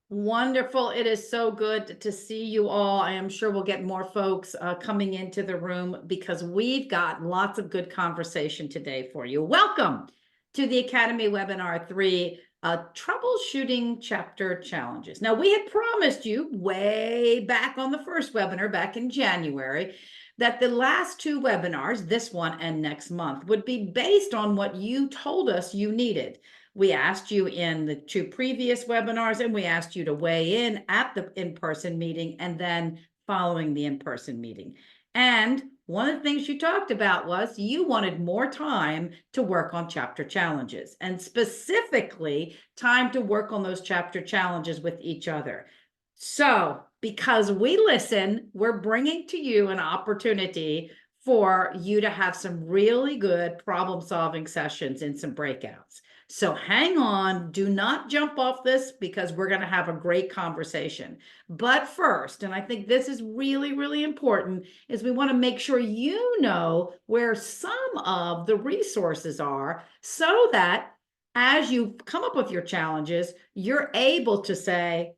Wonderful. It is so good to see you all. I am sure we'll get more folks coming into the room because we've got lots of good conversation today for you. Welcome to the Academy Webinar 3, Troubleshooting Chapter Challenges. Now, we had promised you way back on the first webinar back in January that the last two webinars, this one and next month, would be based on what you told us you needed. We asked you in the two previous webinars, and we asked you to weigh in at the in-person meeting and then following the in-person meeting. And one of the things you talked about was you wanted more time to work on chapter challenges, and specifically time to work on those chapter challenges with each other. So because we listen, we're bringing to you an opportunity for you to have some really good problem-solving sessions in some breakouts. So hang on, do not jump off this because we're going to have a great conversation. But first, and I think this is really, really important, is we want to make sure you know where some of the resources are so that as you come up with your challenges, you're able to say,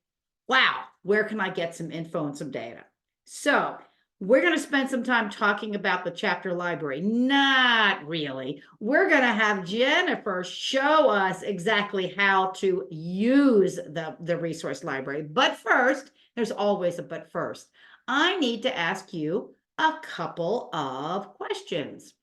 wow, where can I get some info and some data? So we're going to spend some time talking about the chapter library. Not really. We're going to have Jennifer show us exactly how to use the resource library. But first, there's always a but first. I need to ask you a couple of questions.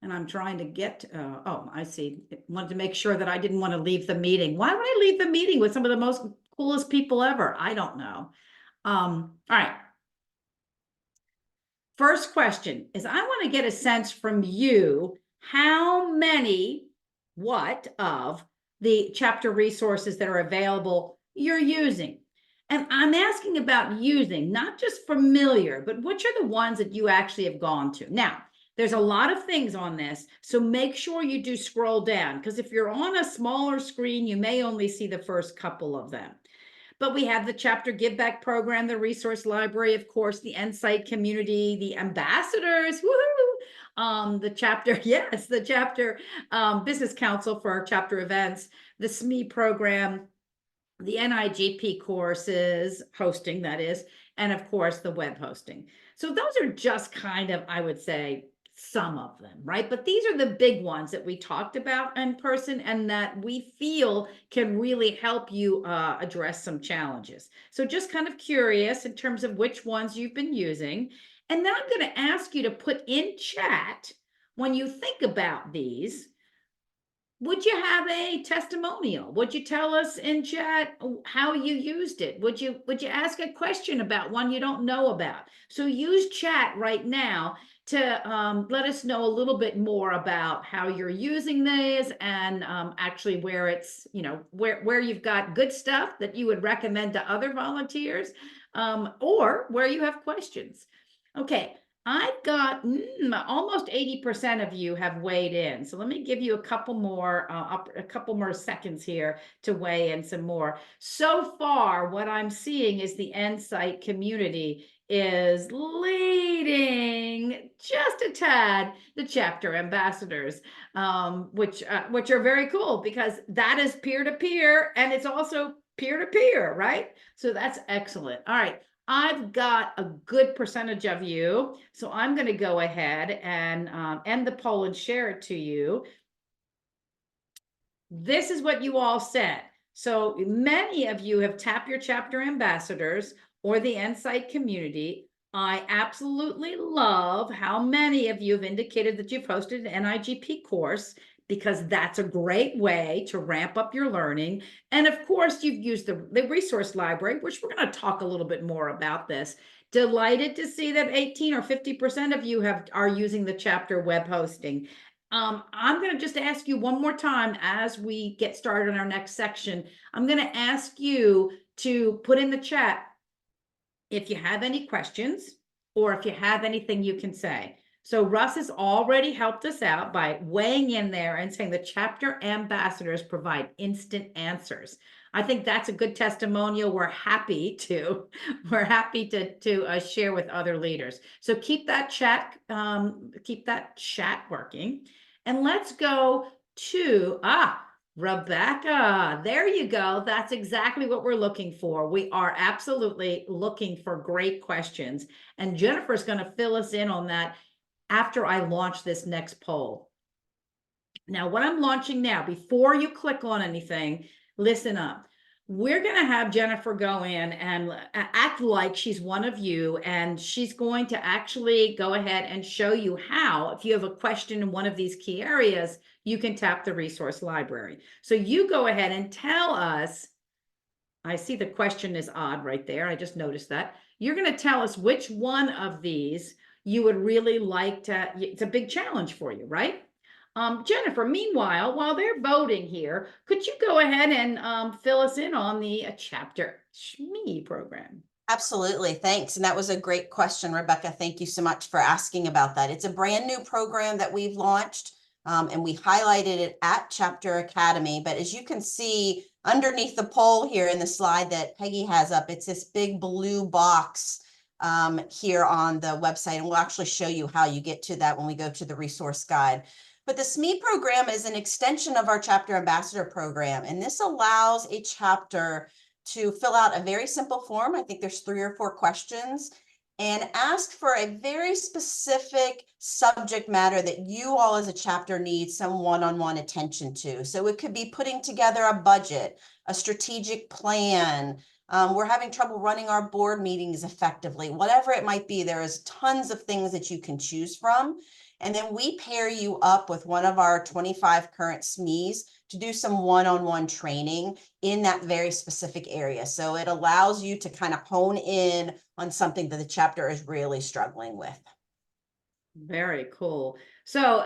And I'm trying to get, oh, I see. Wanted to make sure that I didn't want to leave the meeting. Why would I leave the meeting with some of the most coolest people ever? I don't know. All right. First question is I want to get a sense from you how many, what of the chapter resources that are available you're using. And I'm asking about using, not just familiar, but which are the ones that you actually have gone to. Now, there's a lot of things on this, so make sure you do scroll down, because if you're on a smaller screen, you may only see the first couple of them. But we have the chapter give back program, the resource library, of course, the Insight community, the ambassadors, woohoo! The chapter, yes, the chapter business council for our chapter events, the SME program, the NIGP courses, hosting that is, and of course the web hosting. So those are just kind of, I would say, some of them, right? But these are the big ones that we talked about in person and that we feel can really help you address some challenges. So just kind of curious in terms of which ones you've been using. And then I'm going to ask you to put in chat when you think about these. Would you have a testimonial? Would you tell us in chat how you used it? Would you ask a question about one you don't know about? So use chat right now to let us know a little bit more about how you're using these and actually where it's, where you've got good stuff that you would recommend to other volunteers, or where you have questions. Okay. I've got almost 80% of you have weighed in. So let me give you a couple more seconds here to weigh in some more. So far, what I'm seeing is the Insight community is leading just a tad the chapter ambassadors, which are very cool because that is peer-to-peer and it's also peer-to-peer, right? So that's excellent. All right. I've got a good percentage of you, so I'm going to go ahead and end the poll and share it to you. This is what you all said. So many of you have tapped your chapter ambassadors or the Insight community. I absolutely love how many of you have indicated that you've hosted an NIGP course, because that's a great way to ramp up your learning. And of course, you've used the resource library, which we're going to talk a little bit more about this. Delighted to see that 18 or 50% of you are using the chapter web hosting. I'm going to just ask you one more time as we get started on our next section. I'm going to ask you to put in the chat if you have any questions or if you have anything you can say. So Russ has already helped us out by weighing in there and saying the chapter ambassadors provide instant answers. I think that's a good testimonial. We're happy to share with other leaders. So keep that chat working, and let's go to Rebecca, there you go. That's exactly what we're looking for. We are absolutely looking for great questions. And Jennifer's going to fill us in on that after I launch this next poll. Now, what I'm launching now, before you click on anything, listen up. We're going to have Jennifer go in and act like she's one of you, and she's going to actually go ahead and show you how, if you have a question in one of these key areas, you can tap the resource library. So you go ahead and tell us. I see the question is odd right there. I just noticed that. You're going to tell us which one of these you would really like to, it's a big challenge for you, right? Jennifer, meanwhile, while they're voting here, could you go ahead and fill us in on the Chapter SME program? Absolutely. Thanks. And that was a great question, Rebecca. Thank you so much for asking about that. It's a brand new program that we've launched, and we highlighted it at Chapter Academy. But as you can see underneath the poll here in the slide that Peggy has up, it's this big blue box here on the website. And we'll actually show you how you get to that when we go to the resource guide. But the SME program is an extension of our Chapter Ambassador program. And this allows a chapter to fill out a very simple form. I think there's 3 or 4 questions, and ask for a very specific subject matter that you all as a chapter need some one-on-one attention to. So it could be putting together a budget, a strategic plan. We're having trouble running our board meetings effectively. Whatever it might be, there is tons of things that you can choose from. And then we pair you up with one of our 25 current SMEs to do some one-on-one training in that very specific area. So it allows you to kind of hone in on something that the chapter is really struggling with. Very cool. So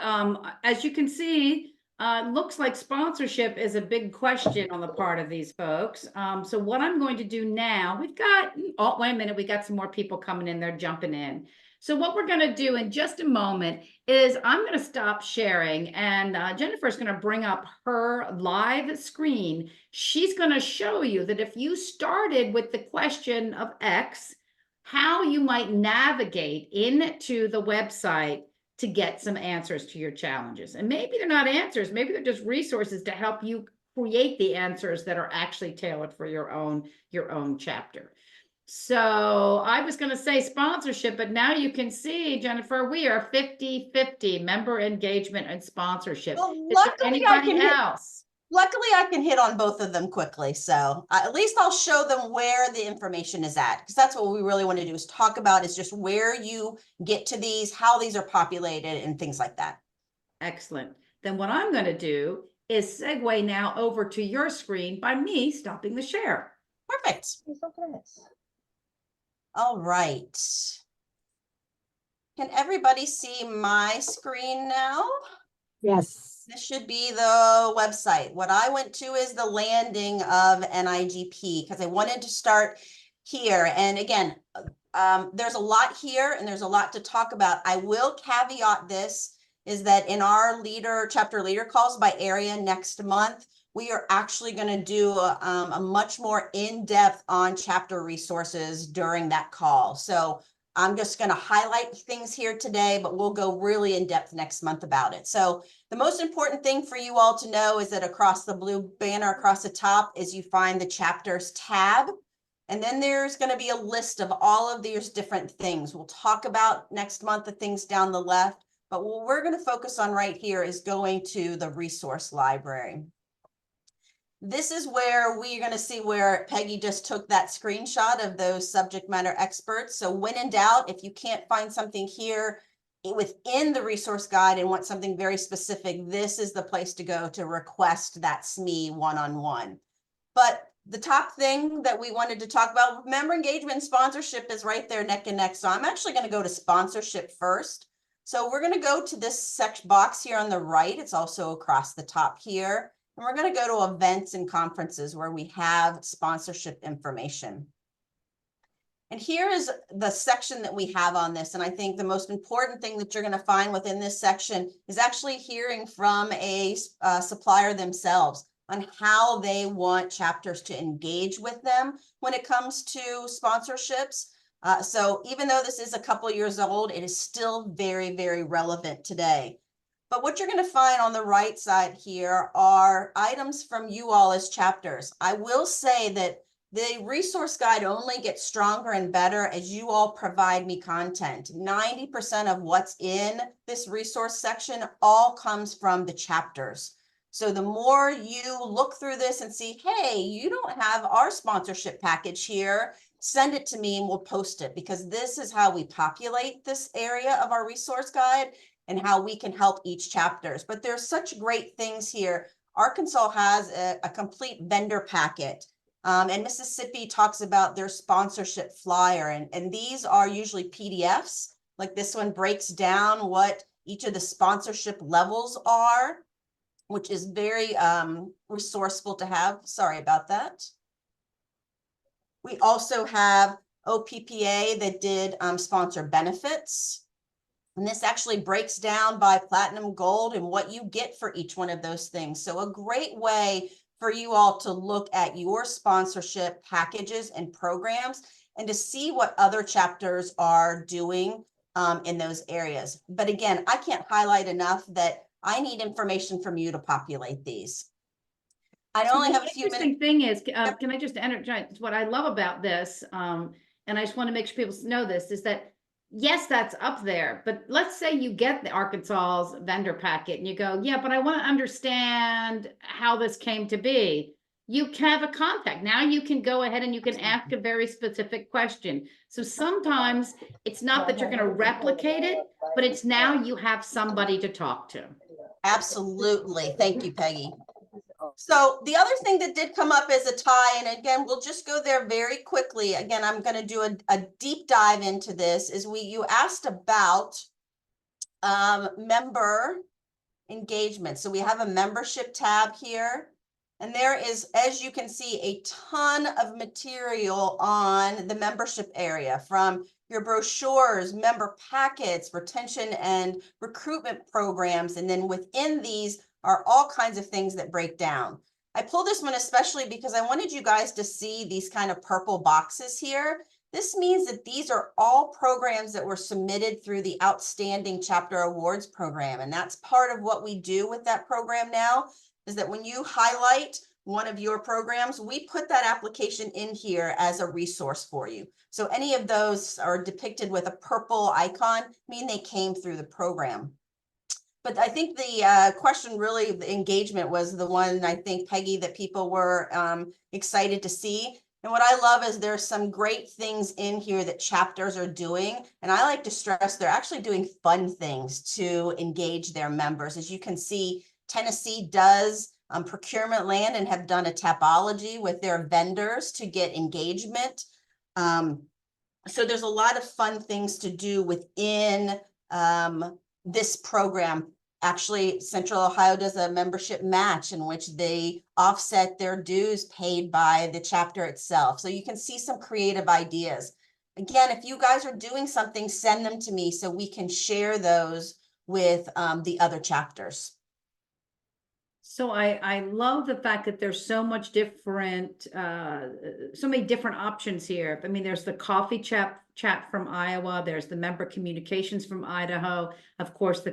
as you can see, looks like sponsorship is a big question on the part of these folks. So what I'm going to do now, we've got, oh, wait a minute, we got some more people coming in, they're jumping in. So what we're going to do in just a moment is I'm going to stop sharing, and Jennifer's going to bring up her live screen. She's going to show you that if you started with the question of X, how you might navigate into the website to get some answers to your challenges. And maybe they're not answers, maybe they're just resources to help you create the answers that are actually tailored for your own chapter. So I was going to say sponsorship, but now you can see, Jennifer, we are 50-50 member engagement and sponsorship. Well, Is there anybody else? Luckily, I can hit on both of them quickly. So at least I'll show them where the information is at, because that's what we really want to do, is talk about is just where you get to these, how these are populated, and things like that. Excellent. Then what I'm going to do is segue now over to your screen by me stopping the share. Perfect. All right. Can everybody see my screen now? Yes. This should be the website. What I went to is the landing of NIGP because I wanted to start here. And again, there's a lot here and there's a lot to talk about. I will caveat this is that in our chapter leader calls by area next month, we are actually going to do a much more in-depth on chapter resources during that call. So I'm just going to highlight things here today, but we'll go really in depth next month about it. So the most important thing for you all to know is that across the blue banner across the top is you find the chapters tab. And then there's going to be a list of all of these different things. We'll talk about next month the things down the left, but what we're going to focus on right here is going to the resource library. This is where we're going to see where Peggy just took that screenshot of those subject matter experts. So when in doubt, if you can't find something here within the resource guide and want something very specific, this is the place to go to request that SME one-on-one. But the top thing that we wanted to talk about, member engagement and sponsorship, is right there neck and neck. So I'm actually going to go to sponsorship first. So we're going to go to this section box here on the right. It's also across the top here. And we're going to go to events and conferences where we have sponsorship information. And here is the section that we have on this. And I think the most important thing that you're going to find within this section is actually hearing from a supplier themselves on how they want chapters to engage with them when it comes to sponsorships. So even though this is a couple years old, it is still very, very relevant today. But what you're going to find on the right side here are items from you all as chapters. I will say that the resource guide only gets stronger and better as you all provide me content. 90% of what's in this resource section all comes from the chapters. So the more you look through this and see, hey, you don't have our sponsorship package here, send it to me and we'll post it, because this is how we populate this area of our resource guide and how we can help each chapters. But there's such great things here. Arkansas has a complete vendor packet. And Mississippi talks about their sponsorship flyer. And these are usually PDFs. Like this one breaks down what each of the sponsorship levels are, which is very resourceful to have. Sorry about that. We also have OPPA that did sponsor benefits. And this actually breaks down by platinum, gold, and what you get for each one of those things. So a great way for you all to look at your sponsorship packages and programs and to see what other chapters are doing in those areas. But again, I can't highlight enough that I need information from you to populate these. I only have a few minutes. The interesting thing is, can I just interject? What I love about this, and I just want to make sure people know this, is that yes, that's up there, but let's say you get the Arkansas's vendor packet and you go, yeah, but I want to understand how this came to be. You can have a contact. Now you can go ahead and you can ask a very specific question. So sometimes it's not that you're going to replicate it, but it's now you have somebody to talk to. Absolutely. Thank you, Peggy. So the other thing that did come up as a tie, and again, we'll just go there very quickly. Again, I'm going to do a deep dive into this, is you asked about member engagement. So we have a membership tab here, and there is, as you can see, a ton of material on the membership area, from your brochures, member packets, retention and recruitment programs, and then within these are all kinds of things that break down. I pulled this one especially because I wanted you guys to see these kind of purple boxes here. This means that these are all programs that were submitted through the Outstanding Chapter Awards program. And that's part of what we do with that program now, is that when you highlight one of your programs, we put that application in here as a resource for you. So any of those are depicted with a purple icon, mean they came through the program. But I think the question, really, the engagement was the one, I think, Peggy, that people were excited to see. And what I love is there's some great things in here that chapters are doing. And I like to stress they're actually doing fun things to engage their members. As you can see, Tennessee does procurement land and have done a tapology with their vendors to get engagement. So there's a lot of fun things to do within this program. Actually, Central Ohio does a membership match in which they offset their dues paid by the chapter itself. So you can see some creative ideas. Again, if you guys are doing something, send them to me so we can share those with the other chapters. So I love the fact that there's so much different, so many different options here. I mean, there's the coffee chat from Iowa. There's the member communications from Idaho. Of course, the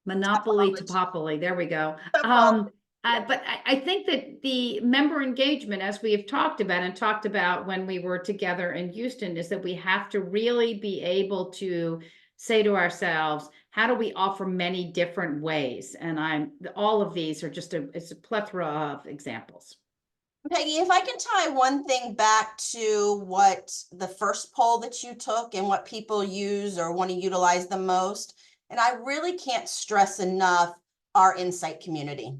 Monopoly Topopoly. There we go. But I think that the member engagement, as we have talked about when we were together in Houston, is that we have to really be able to say to ourselves, how do we offer many different ways? And all of these are just it's a plethora of examples. Peggy, if I can tie one thing back to what the first poll that you took and what people use or want to utilize the most, and I really can't stress enough our Insight community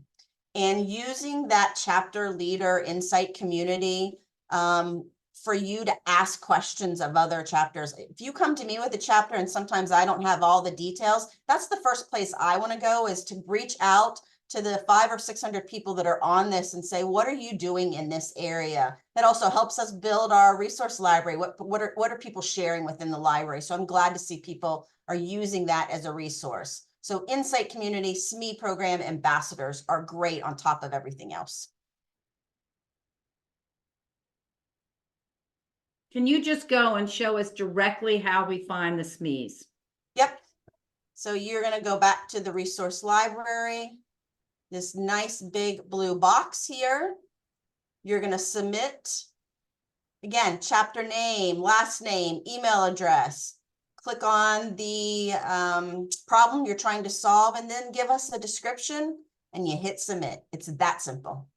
and using that chapter leader Insight community for you to ask questions of other chapters. If you come to me with a chapter and sometimes I don't have all the details, that's the first place I want to go, is to reach out to the 500 or 600 people that are on this and say, what are you doing in this area? That also helps us build our resource library. What are people sharing within the library? So I'm glad to see people are using that as a resource. So Insight community, SME program ambassadors are great on top of everything else. Can you just go and show us directly how we find the SMEs? Yep. So you're gonna go back to the resource library, this nice big blue box here. You're gonna submit, again, chapter name, last name, email address. Click on the problem you're trying to solve and then give us a description and you hit submit. It's that simple.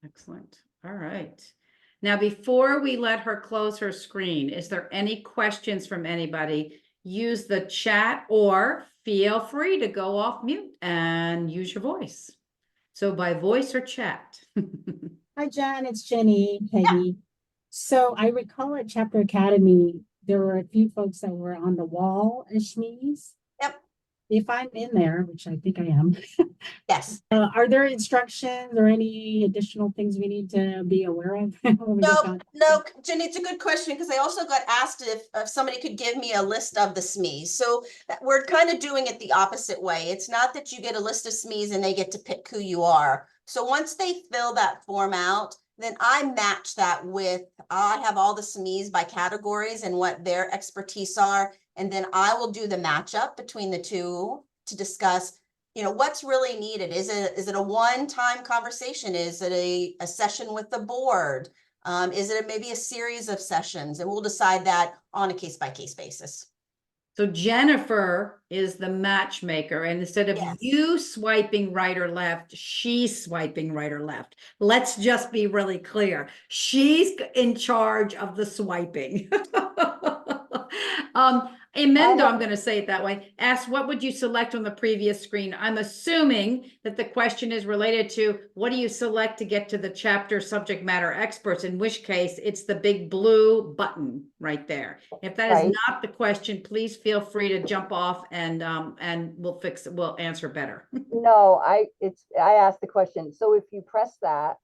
Excellent. All right. Now, before we let her close her screen, is there any questions from anybody? Use the chat or feel free to go off mute and use your voice. So by voice or chat. Hi, Jen, it's Jenny, Peggy. So I recall at Chapter Academy, there were a few folks that were on the wall as SMEs. Yep. If I'm in there, which I think I am, Yes. are there instructions or any additional things we need to be aware of? No, Jenny, it's a good question because I also got asked if somebody could give me a list of the SMEs. So we're kind of doing it the opposite way. It's not that you get a list of SMEs and they get to pick who you are. So once they fill that form out, then I match that with, I have all the SMEs by categories and what their expertise are. And then I will do the matchup between the two to discuss, you know, what's really needed. Is it a one-time conversation? Is it a session with the board? Is it maybe a series of sessions? And we'll decide that on a case-by-case basis. So Jennifer is the matchmaker, and instead of Yes. you swiping right or left, she's swiping right or left. Let's just be really clear. She's in charge of the swiping. Amendo, I'm going to say it that way, asked, what would you select on the previous screen? I'm assuming that the question is related to what do you select to get to the chapter subject matter experts, in which case it's the big blue button right there. If that is Right. not the question, please feel free to jump off and we'll answer better. No, I asked the question. So if you press that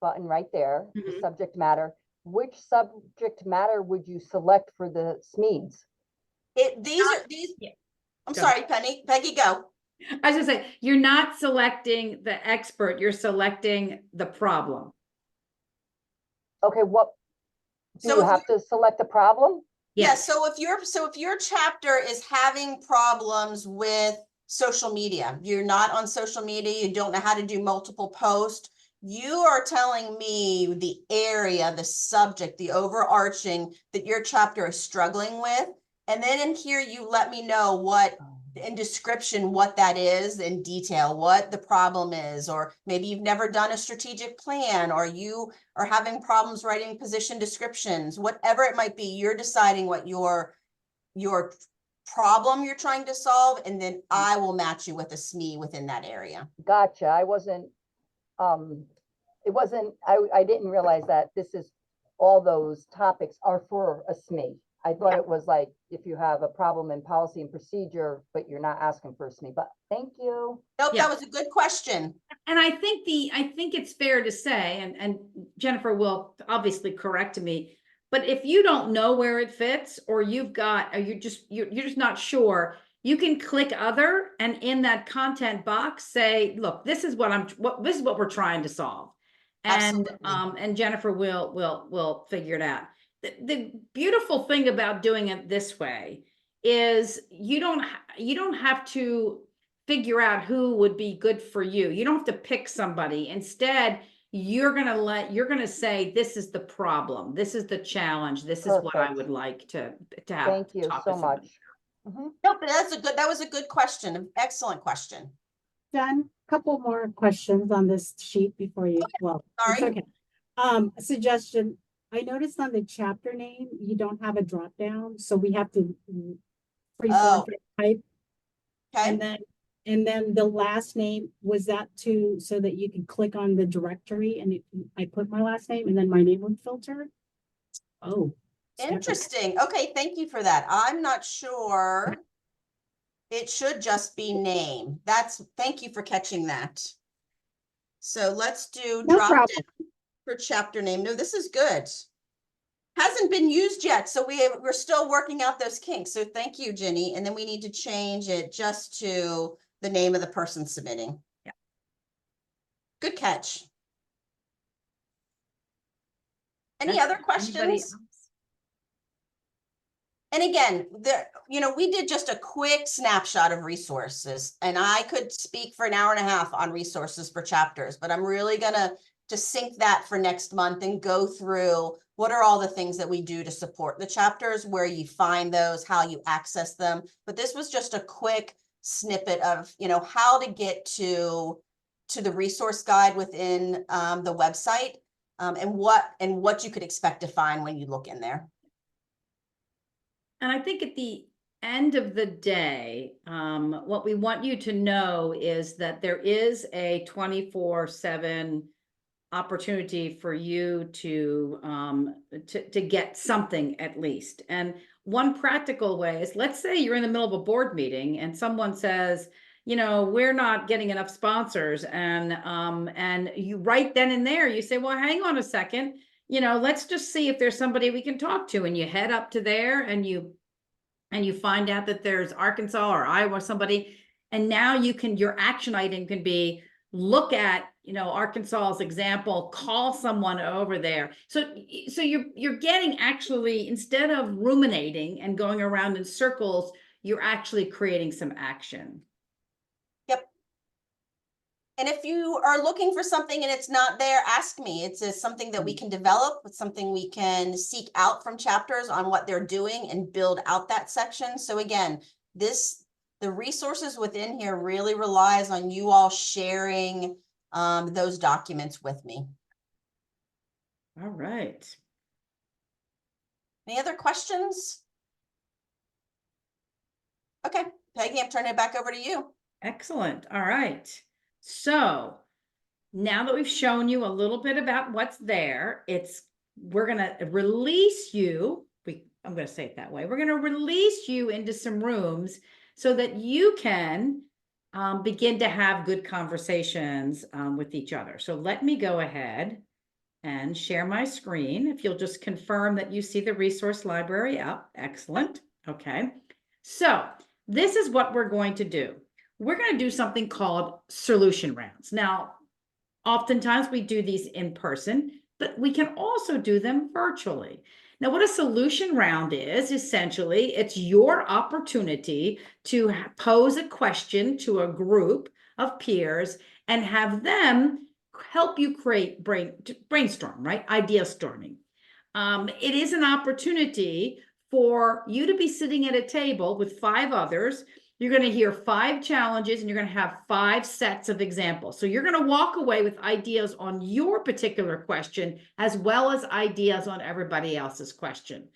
button right there, the Mhm. subject matter, which subject matter would you select for the SMEs? These. Yeah. I'm Go. sorry, Peggy, go. I was gonna say, you're not selecting the expert, you're selecting the problem. Okay, what, do So you if have to select the problem? Yeah, Yes. so if your chapter is having problems with social media, you're not on social media, you don't know how to do multiple posts, you are telling me the area, the subject, the overarching that your chapter is struggling with. And then in here, you let me know what in description what that is in detail, what the problem is, or maybe you've never done a strategic plan, or you are having problems writing position descriptions, whatever it might be, you're deciding what your problem you're trying to solve, and then I will match you with a SME within that area. Gotcha. I wasn't, it wasn't, I didn't realize that this is, all those topics are for a SME. I thought it was like, if you have a problem in policy and procedure, but you're not asking for a SME, but thank you. Nope, Yeah. that was a good question. And I think it's fair to say, and Jennifer will obviously correct me, but if you don't know where it fits, or you're just not sure, you can click other, and in that content box say, look, this is what we're trying to solve. And Absolutely. and Jennifer will figure it out. The beautiful thing about doing it this way is you don't have to figure out who would be good for you. You don't have to pick somebody. Instead, you're going to say, this is the problem. This is the challenge. This is what I Perfect. would like to have. Thank you talk to so somebody. much. Mhm. Nope, that was a good question. An excellent question. Jen, a couple more questions on this sheet before you, well, it's Sorry. okay. A suggestion, I noticed on the chapter name, you don't have a drop down, so we have to Oh. type. Okay. And then the last name, was that so that you can click on the directory and I put my last name and then my name would filter? Oh. Interesting. Okay, thank you for that. I'm not sure. It should just be name. Thank you for catching that. So let's do No drop problem. down for chapter name. No, this is good. Hasn't been used yet, so we're still working out those kinks. So thank you, Ginny. And then we need to change it just to the name of the person submitting. Yeah. Good catch. Any That's other anybody questions? else? And again, we did just a quick snapshot of resources, and I could speak for an hour and a half on resources for chapters, but I'm really gonna just sync that for next month and go through what are all the things that we do to support the chapters, where you find those, how you access them. But this was just a quick snippet of, how to get to the resource guide within the website, and what you could expect to find when you look in there. And I think at the end of the day, what we want you to know is that there is a 24/7 opportunity for you to get something at least. And one practical way is, let's say you're in the middle of a board meeting and someone says, we're not getting enough sponsors, and you right then and there, you say, well, hang on a second, let's just see if there's somebody we can talk to, and you head up to there and you find out that there's Arkansas or Iowa, somebody, and now your action item can be, look at, Arkansas's example, call someone over there. So you're getting, actually, instead of ruminating and going around in circles, you're actually creating some action. Yep. And if you are looking for something and it's not there, ask me. It's something that we can develop. It's something we can seek out from chapters on what they're doing and build out that section. So again, the resources within here really relies on you all sharing those documents with me. All right. Any other questions? Okay, Peggy, I'm turning it back over to you. Excellent. All right. So now that we've shown you a little bit about what's there, we're going to release you. I'm going to say it that way. We're going to release you into some rooms so that you can begin to have good conversations with each other. So let me go ahead and share my screen. If you'll just confirm that you see the resource library up. Excellent. Okay. So this is what we're going to do. We're going to do something called solution rounds. Now, oftentimes we do these in person, but we can also do them virtually. Now, what a solution round is, essentially, it's your opportunity to pose a question to a group of peers and have them help you create brainstorm, right? Idea storming. It is an opportunity for you to be sitting at a table with 5 others. You're going to hear 5 challenges and you're going to have 5 sets of examples. So you're going to walk away with ideas on your particular question, as well as ideas on everybody else's question.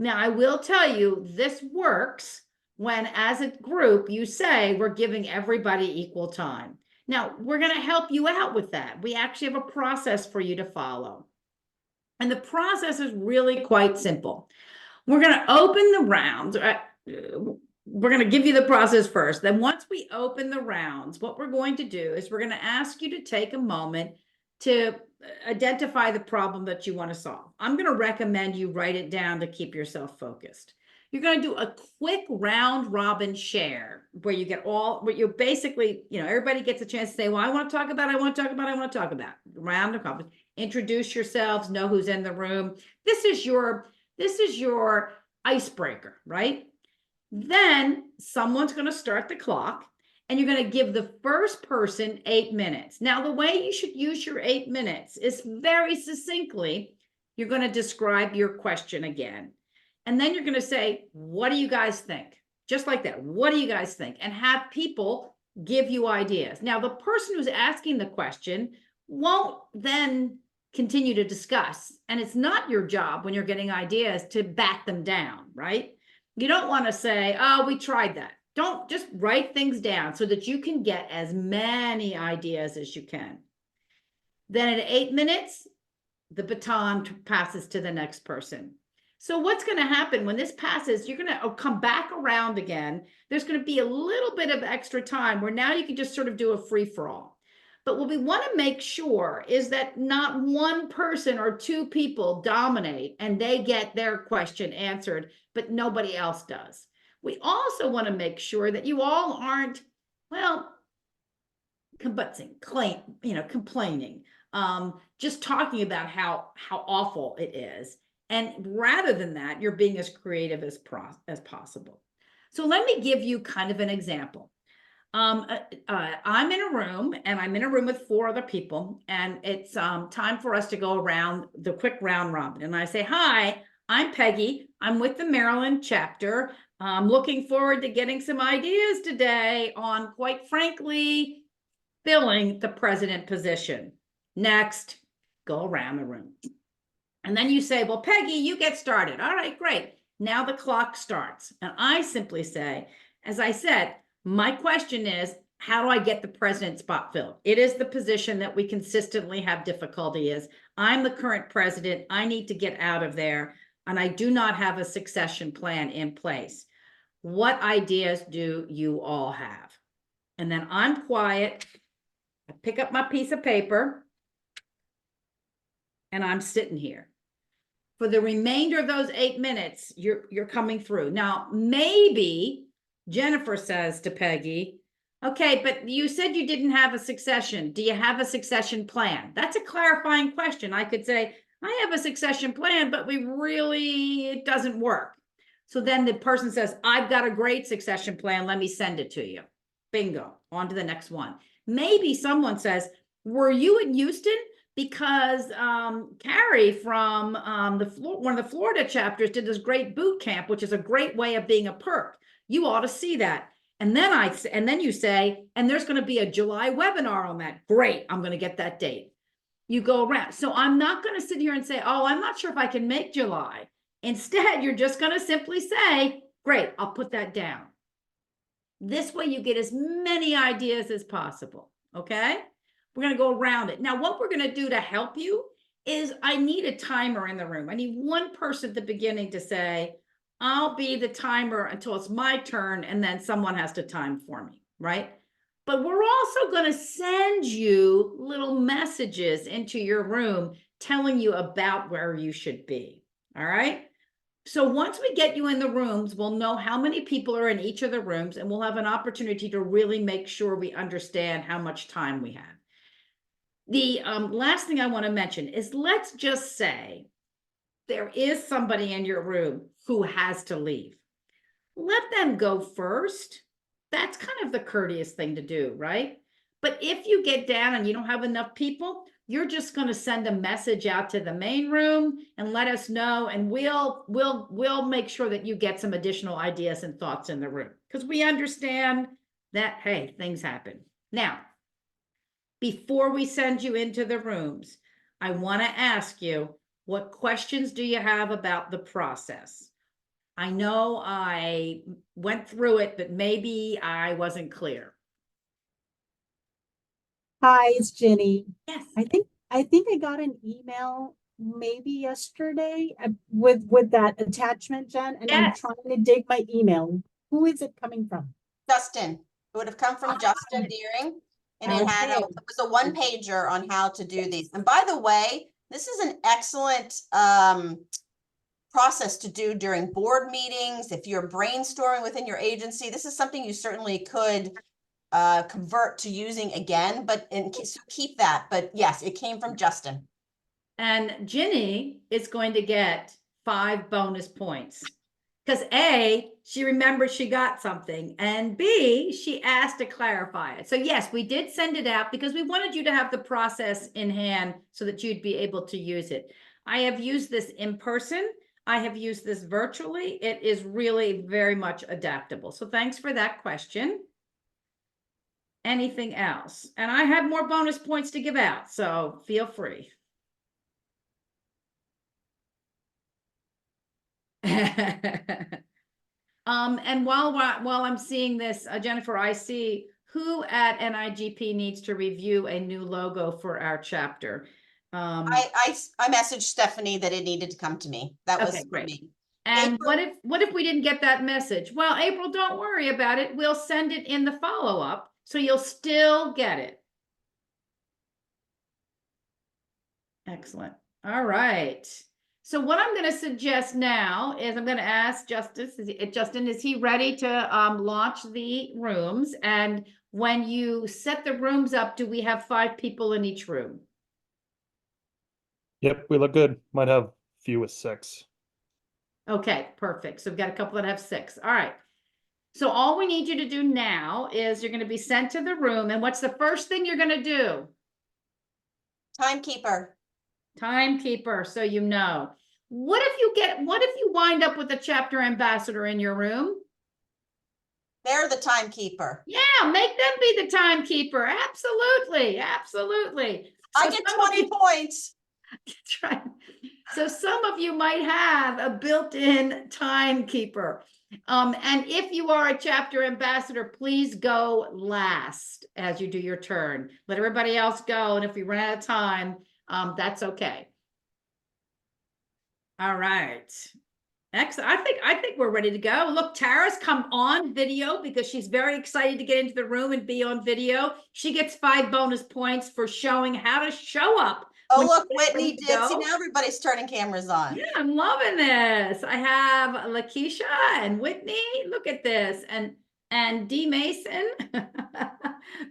Now, I will tell you, this works when, as a group, you say we're giving everybody equal time. Now, we're going to help you out with that. We actually have a process for you to follow. And the process is really quite simple. We're going to open the rounds. We're going to give you the process first. Then once we open the rounds, what we're going to do is we're going to ask you to take a moment to identify the problem that you want to solve. I'm going to recommend you write it down to keep yourself focused. You're going to do a quick round robin share where you get where you're basically, everybody gets a chance to say, well, I want to talk about, round of comments. Introduce yourselves, know who's in the room. This is your icebreaker, right? Then someone's going to start the clock and you're going to give the first person 8 minutes. Now, the way you should use your 8 minutes is very succinctly, you're going to describe your question again. And then you're going to say, what do you guys think? Just like that. What do you guys think? And have people give you ideas. Now, the person who's asking the question won't then continue to discuss. And it's not your job when you're getting ideas to bat them down, right? You don't want to say, oh, we tried that. Don't, just write things down so that you can get as many ideas as you can. Then at 8 minutes, the baton passes to the next person. So what's going to happen when this passes, you're going to come back around again. There's going to be a little bit of extra time where now you can just sort of do a free-for-all. But what we want to make sure is that not one person or 2 people dominate and they get their question answered, but nobody else does. We also want to make sure that you all aren't, well, complaining, just talking about how awful it is. And rather than that, you're being as creative as possible. So let me give you kind of an example. I'm in a room, and I'm in a room with 4 other people, and it's time for us to go around the quick round robin. And I say, hi, I'm Peggy. I'm with the Maryland chapter. I'm looking forward to getting some ideas today on, quite frankly, filling the president position. Next, go around the room. And then you say, well, Peggy, you get started. All right, great. Now the clock starts. And I simply say, as I said, my question is, how do I get the president spot filled? It is the position that we consistently have difficulty is. I'm the current president. I need to get out of there. And I do not have a succession plan in place. What ideas do you all have? And then I'm quiet. I pick up my piece of paper. And I'm sitting here. For the remainder of those 8 minutes, you're coming through. Now, maybe Jennifer says to Peggy, okay, but you said you didn't have a succession. Do you have a succession plan? That's a clarifying question. I could say, I have a succession plan, but it doesn't work. So then the person says, I've got a great succession plan. Let me send it to you. Bingo, on to the next one. Maybe someone says, were you in Houston? Because Carrie from one of the Florida chapters did this great boot camp, which is a great way of being a perk. You ought to see that. And then you say, and there's going to be a July webinar on that. Great, I'm going to get that date. You go around. So I'm not going to sit here and say, oh, I'm not sure if I can make July. Instead, you're just going to simply say, great, I'll put that down. This way you get as many ideas as possible. Okay? We're going to go around it. Now, what we're going to do to help you is I need a timer in the room. I need one person at the beginning to say, I'll be the timer until it's my turn, and then someone has to time for me, right? But we're also going to send you little messages into your room telling you about where you should be, all right? So once we get you in the rooms, we'll know how many people are in each of the rooms, and we'll have an opportunity to really make sure we understand how much time we have. The last thing I want to mention is, let's just say there is somebody in your room who has to leave. Let them go first. That's kind of the courteous thing to do, right? But if you get down and you don't have enough people, you're just going to send a message out to the main room and let us know, and we'll make sure that you get some additional ideas and thoughts in the room, because we understand that, hey, things happen. Now, before we send you into the rooms, I want to ask you, what questions do you have about the process? I know I went through it, but maybe I wasn't clear. Hi, it's Jenny. Yes. I think I got an email maybe yesterday with that attachment, Jen, and I'm Yes. trying to dig my email. Who is it coming from? Justin, it would have come from Justin Deering. And it Okay. was a 1-pager on how to do these. And by the way, this is an excellent process to do during board meetings. If you're brainstorming within your agency, this is something you certainly could convert to using again, but so keep that. But yes, it came from Justin. And Ginny is going to get 5 bonus points. Because A, she remembered she got something, and B, she asked to clarify it. So yes, we did send it out because we wanted you to have the process in hand so that you'd be able to use it. I have used this in person. I have used this virtually. It is really very much adaptable. So thanks for that question. Anything else? And I have more bonus points to give out, so feel free. And while I'm seeing this, Jennifer, I see who at NIGP needs to review a new logo for our chapter. I messaged Stephanie that it needed to come to me. That was Okay, great. me. And April- what if we didn't get that message? Well, April, don't worry about it. We'll send it in the follow-up, so you'll still get it. Excellent. All right. So what I'm going to suggest now is I'm going to ask Justin, is he ready to launch the rooms? And when you set the rooms up, do we have 5 people in each room? Yep, we look good. Might have few with 6. Okay, perfect. So we've got a couple that have 6. All right. So all we need you to do now is you're going to be sent to the room. And what's the first thing you're going to do? Timekeeper. Timekeeper, so you know. What if you wind up with a chapter ambassador in your room? They're the timekeeper. Yeah, make them be the timekeeper. Absolutely, absolutely. I So get some of 20 you- points. That's right. So some of you might have a built-in timekeeper. And if you are a chapter ambassador, please go last as you do your turn. Let everybody else go. And if we run out of time, that's okay. All right. Excellent. I think we're ready to go. Look, Tara's come on video because she's very excited to get into the room and be on video. She gets 5 bonus points for showing how to show up. Oh, when look, you get Whitney ready to did. See, go. now everybody's turning cameras on. Yeah, I'm loving this. I have Lakeisha and Whitney. Look at this. And D Mason.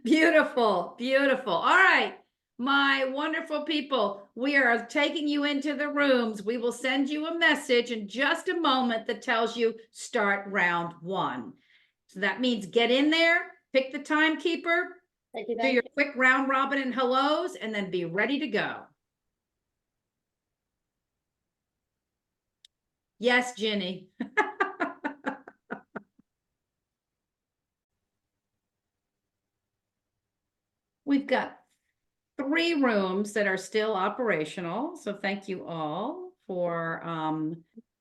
Beautiful, beautiful. All right. My wonderful people, we are taking you into the rooms. We will send you a message in just a moment that tells you start round 1. So that means get in there, pick the timekeeper, do your quick round robin and hellos, and then be ready to go. Yes, Ginny. We've got 3 rooms that are still operational. So thank you all for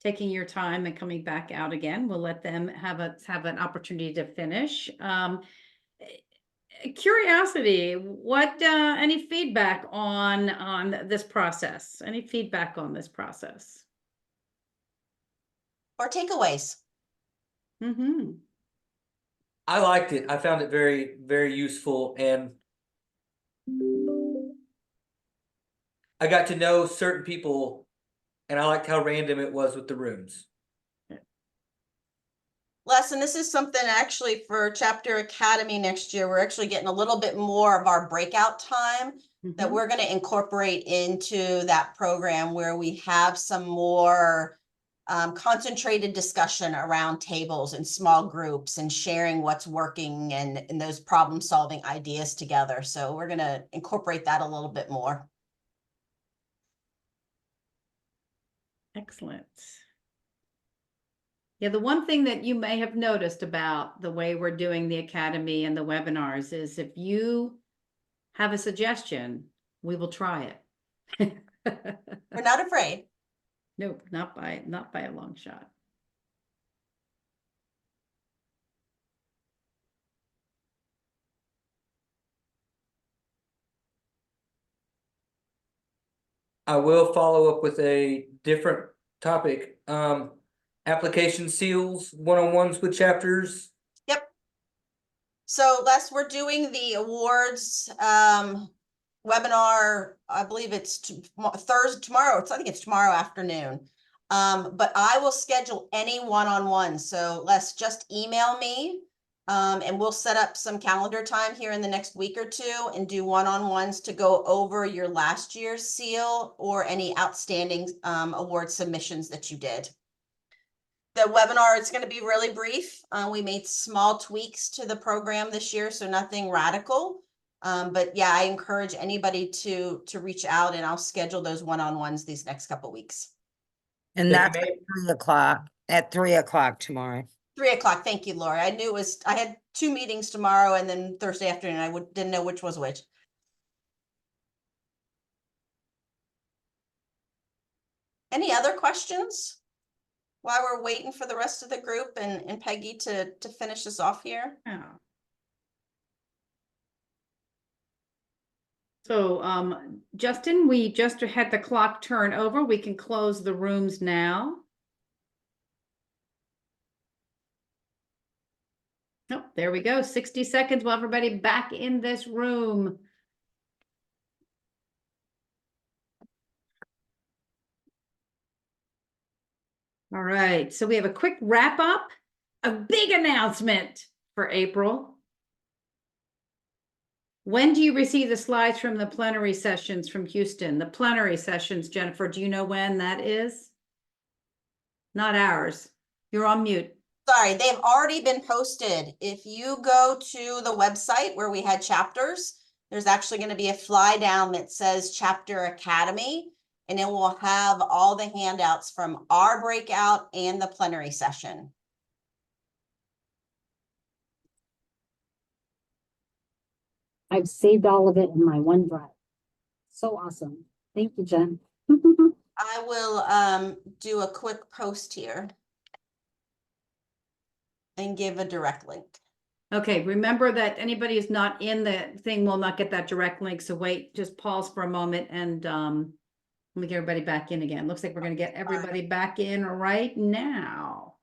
taking your time and coming back out again. We'll let them have an opportunity to finish. Curiosity, what any feedback on this process? Any feedback on this process? Or takeaways. Mm-hmm. I liked it. I found it very, very useful, and I got to know certain people, and I liked how random it was with the rooms. Les, and this is something actually for Chapter Academy next year. We're actually getting a little bit more of our breakout time that we're going to incorporate into that program where we have some more concentrated discussion around tables and small groups and sharing what's working and those problem solving ideas together. So we're going to incorporate that a little bit more. Excellent. Yeah, the one thing that you may have noticed about the way we're doing the academy and the webinars is if you have a suggestion, we will try it. We're not afraid. Nope, not by a long shot. I will follow up with a different topic. Application seals, one-on-ones with chapters. Yep. So Les, we're doing the awards webinar. I believe it's Thursday, tomorrow. I think it's tomorrow afternoon. But I will schedule any one-on-one. So Les, just email me and we'll set up some calendar time here in the next week or 2 and do one-on-ones to go over your last year's seal or any outstanding award submissions that you did. The webinar is going to be really brief. We made small tweaks to the program this year, so nothing radical. But yeah, I encourage anybody to reach out and I'll schedule those one-on-ones these next couple weeks. And that's at 3 o'clock tomorrow. 3 o'clock. Thank you, Lori. I knew it was, I had 2 meetings tomorrow and then Thursday afternoon. I didn't know which was which. Any other questions while we're waiting for the rest of the group and Peggy to finish this off here? Yeah. So, Justin, we just had the clock turn over. We can close the rooms now. Oh, there we go. 60 seconds. Well, everybody back in this room. All right. So we have a quick wrap up, a big announcement for April. When do you receive the slides from the plenary sessions from Houston? The plenary sessions, Jennifer, do you know when that is? Not ours. You're on mute. Sorry, they've already been posted. If you go to the website where we had chapters, there's actually going to be a fly down that says Chapter Academy, and it will have all the handouts from our breakout and the plenary session. I've saved all of it in my OneDrive. So awesome. Thank you, Jen. I will do a quick post here and give a direct link. Okay, remember that anybody who's not in the thing will not get that direct link, so wait, just pause for a moment and let me get everybody back in again. Looks like we're gonna get everybody back in right now.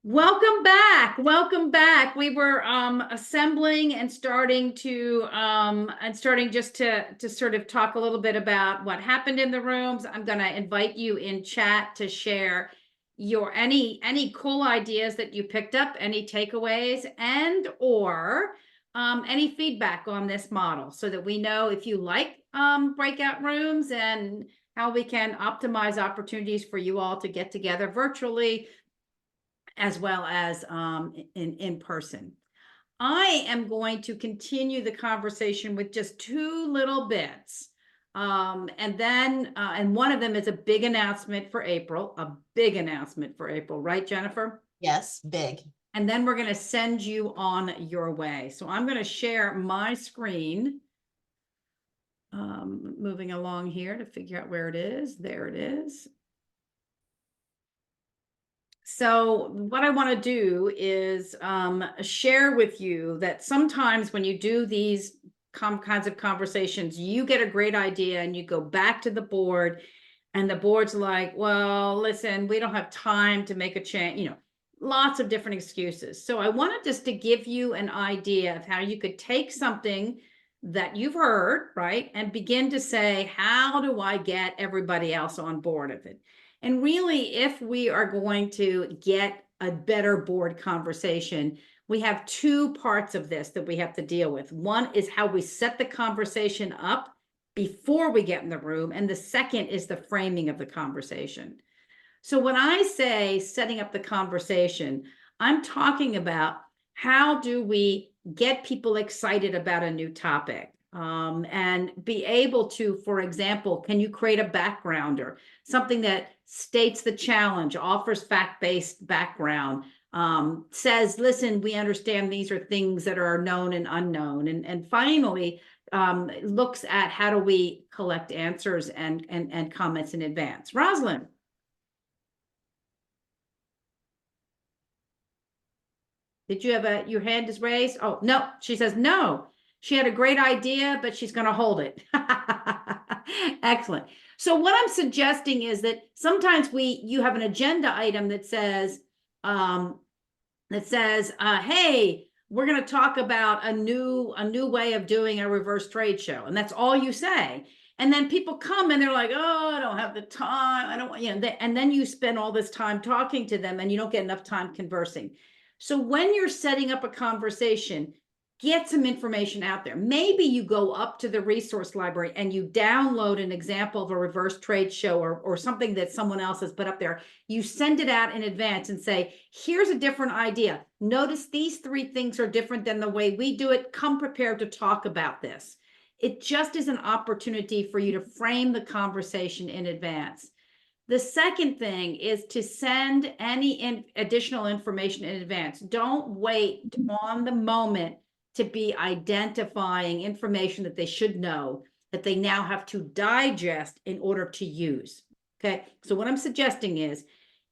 Welcome back, welcome back. We were assembling and starting just to sort of talk a little bit about what happened in the rooms. I'm gonna invite you in chat to share your any cool ideas that you picked up, any takeaways, and or any feedback on this model, so that we know if you like breakout rooms and how we can optimize opportunities for you all to get together virtually as well as in person. I am going to continue the conversation with just two little bits. And then, and one of them is a big announcement for April, right, Jennifer? Yes, big. And then we're going to send you on your way. So I'm going to share my screen. Moving along here to figure out where it is. There it is. So what I want to do is share with you that sometimes when you do these kinds of conversations, you get a great idea and you go back to the board and the board's like, well, listen, we don't have time to make a change, lots of different excuses. So I wanted just to give you an idea of how you could take something that you've heard, right, and begin to say, how do I get everybody else on board with it? And really, if we are going to get a better board conversation, we have two parts of this that we have to deal with. One is how we set the conversation up before we get in the room, and the second is the framing of the conversation. So when I say setting up the conversation, I'm talking about how do we get people excited about a new topic? And be able to, for example, can you create a backgrounder, something that states the challenge, offers fact-based background, says, listen, we understand these are things that are known and unknown. And finally, looks at how do we collect answers and comments in advance. Rosalind. Did you have your hand is raised? Oh, no, she says no. She had a great idea, but she's going to hold it. Excellent. So what I'm suggesting is that sometimes you have an agenda item that says, hey, we're going to talk about a new way of doing a reverse trade show. And that's all you say. And then people come and they're like, oh, I don't have the time. I don't want, and then you spend all this time talking to them and you don't get enough time conversing. So when you're setting up a conversation, get some information out there. Maybe you go up to the resource library and you download an example of a reverse trade show or something that someone else has put up there. You send it out in advance and say, here's a different idea. Notice these three things are different than the way we do it. Come prepared to talk about this. It just is an opportunity for you to frame the conversation in advance. The second thing is to send any additional information in advance. Don't wait on the moment to be identifying information that they should know, that they now have to digest in order to use. Okay, so what I'm suggesting is,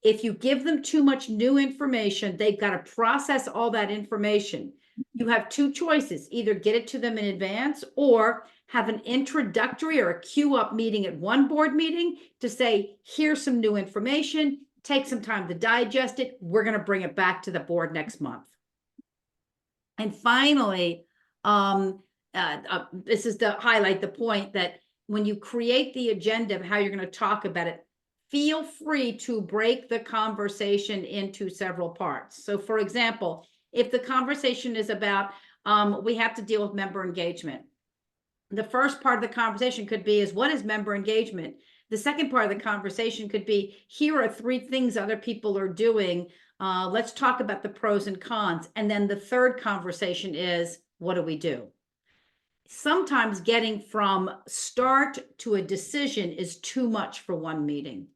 if you give them too much new information, they've got to process all that information. You have two choices: either get it to them in advance or have an introductory or a queue up meeting at one board meeting to say, here's some new information, take some time to digest it. We're going to bring it back to the board next month. And finally, this is to highlight the point that when you create the agenda of how you're going to talk about it, feel free to break the conversation into several parts. So for example, if the conversation is about we have to deal with member engagement. The first part of the conversation could be is what is member engagement? The second part of the conversation could be, here are 3 things other people are doing. Let's talk about the pros and cons. And then the third conversation is, what do we do? Sometimes getting from start to a decision is too much for one meeting.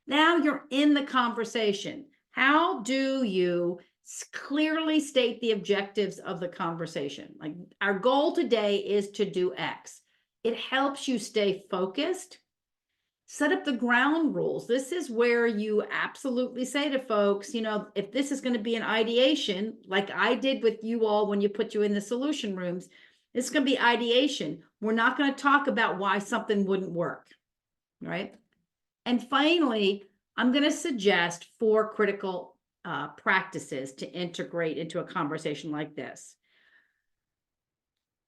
Now you're in the conversation. How do you clearly state the objectives of the conversation? Like, our goal today is to do X. It helps you stay focused. Set up the ground rules. This is where you absolutely say to folks, you know, if this is going to be an ideation, like I did with you all when you put you in the solution rooms, it's going to be ideation. We're not going to talk about why something wouldn't work, right? And finally, I'm going to suggest 4 critical practices to integrate into a conversation like this.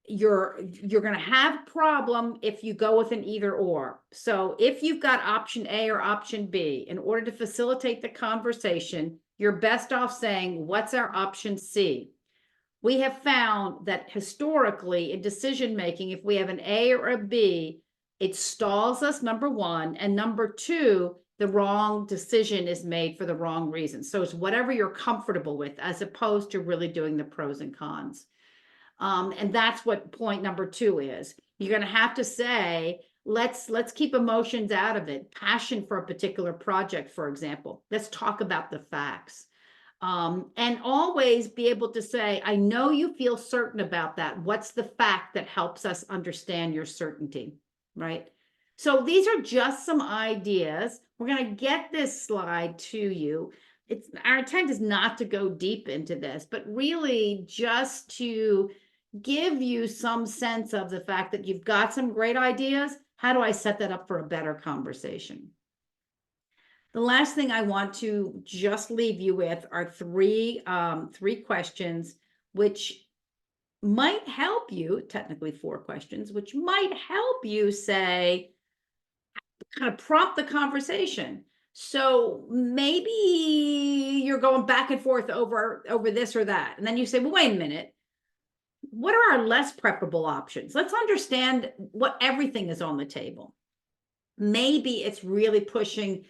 You're going to have a problem if you go with an either or. So if you've got option A or option B, in order to facilitate the conversation, you're best off saying, what's our option C? We have found that historically in decision making, if we have an A or a B, it stalls us, number 1, and number 2, the wrong decision is made for the wrong reason. So it's whatever you're comfortable with, as opposed to really doing the pros and cons. And that's what point number 2 is. You're going to have to say, let's keep emotions out of it. Passion for a particular project, for example. Let's talk about the facts. And always be able to say, I know you feel certain about that. What's the fact that helps us understand your certainty, right? So these are just some ideas. We're going to get this slide to you. Our intent is not to go deep into this, but really just to give you some sense of the fact that you've got some great ideas. How do I set that up for a better conversation? The last thing I want to just leave you with are 3 questions, which might help you, technically 4 questions, which might help you say, kind of prompt the conversation. So maybe you're going back and forth over this or that. And then you say, well, wait a minute. What are our less preferable options? Let's understand what everything is on the table. Maybe it's really pushing,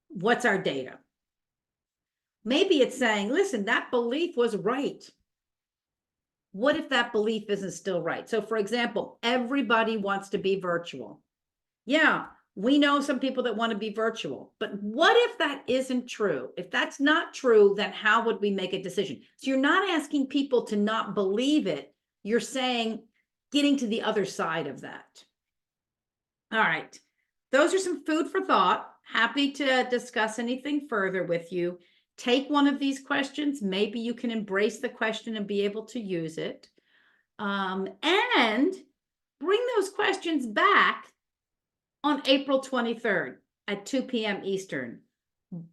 what's our data? Maybe it's saying, listen, that belief was right. What if that belief isn't still right? So for example, everybody wants to be virtual. Yeah, we know some people that want to be virtual, but what if that isn't true? If that's not true, then how would we make a decision? So you're not asking people to not believe it. You're saying, getting to the other side of that. All right. Those are some food for thought. Happy to discuss anything further with you. Take one of these questions. Maybe you can embrace the question and be able to use it. And bring those questions back on April 23rd at 2 p.m. Eastern.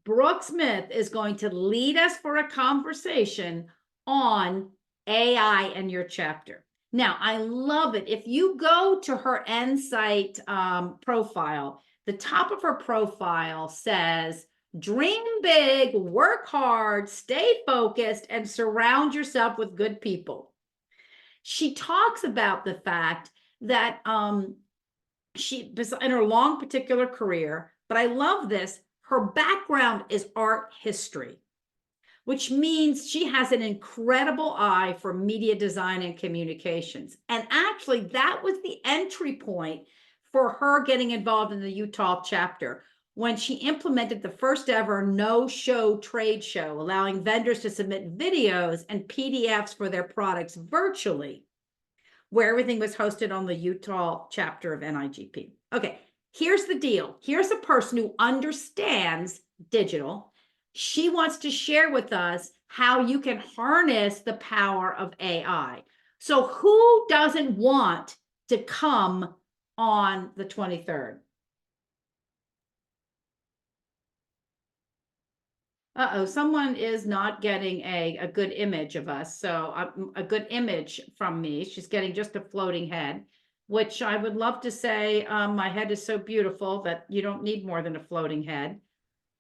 Brooke Smith is going to lead us for a conversation on AI and your chapter. Now, I love it. If you go to her Insight profile, the top of her profile says, dream big, work hard, stay focused, and surround yourself with good people. She talks about the fact that she, in her long particular career, but I love this, her background is art history, which means she has an incredible eye for media design and communications. And actually, that was the entry point for her getting involved in the Utah chapter, when she implemented the first ever no-show trade show, allowing vendors to submit videos and PDFs for their products virtually, where everything was hosted on the Utah chapter of NIGP. Okay, here's the deal. Here's a person who understands digital. She wants to share with us how you can harness the power of AI. So who doesn't want to come on the 23rd? Uh-oh, someone is not getting a good image of us. So a good image from me. She's getting just a floating head, which I would love to say, my head is so beautiful that you don't need more than a floating head.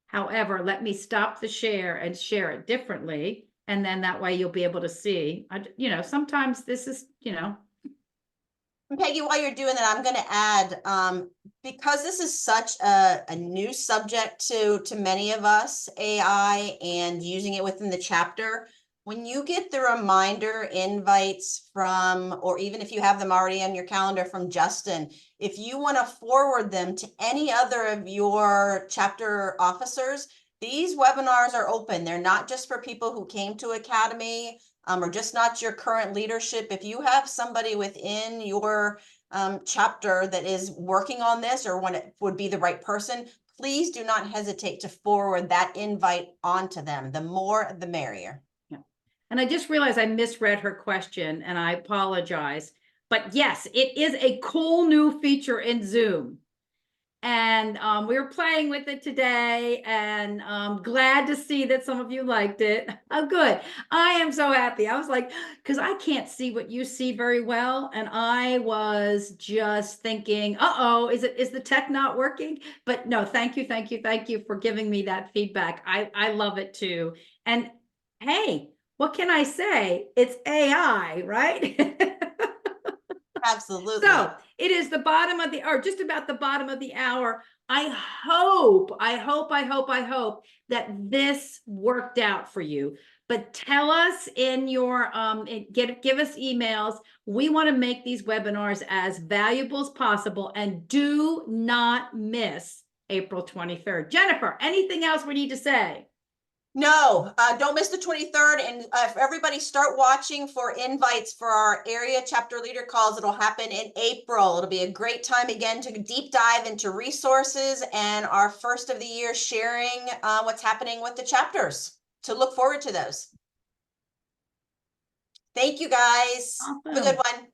However, let me stop the share and share it differently. And then that way you'll be able to see, you know, sometimes this is, you know, And Peggy, while you're doing that, I'm gonna add, because this is such a new subject to many of us, AI and using it within the chapter. When you get the reminder invites from, or even if you have them already on your calendar from Justin, if you want to forward them to any other of your chapter officers, these webinars are open. They're not just for people who came to Academy, or just not your current leadership. If you have somebody within your chapter that is working on this or would be the right person, please do not hesitate to forward that invite onto them. The more, the merrier. and I just realized I misread her question and I apologize. But yes, it is a cool new feature in Zoom. And we were playing with it today and glad to see that some of you liked it. Oh, good. I am so happy. I was like, because I can't see what you see very well. And I was just thinking, uh-oh, is the tech not working? But no, thank you for giving me that feedback. I love it too. And hey, what can I say? It's AI, right? Absolutely. So it is the bottom of the, or just about the bottom of the hour. I hope that this worked out for you. But tell us in your, give us emails. We want to make these webinars as valuable as possible, and do not miss April 23rd. Jennifer, anything else we need to say? No, don't miss the 23rd. And if everybody start watching for invites for our area chapter leader calls, it'll happen in April. It'll be a great time again to deep dive into resources and our first of the year sharing what's happening with the chapters. So look forward to those. Thank you guys. Have a good Awesome. one.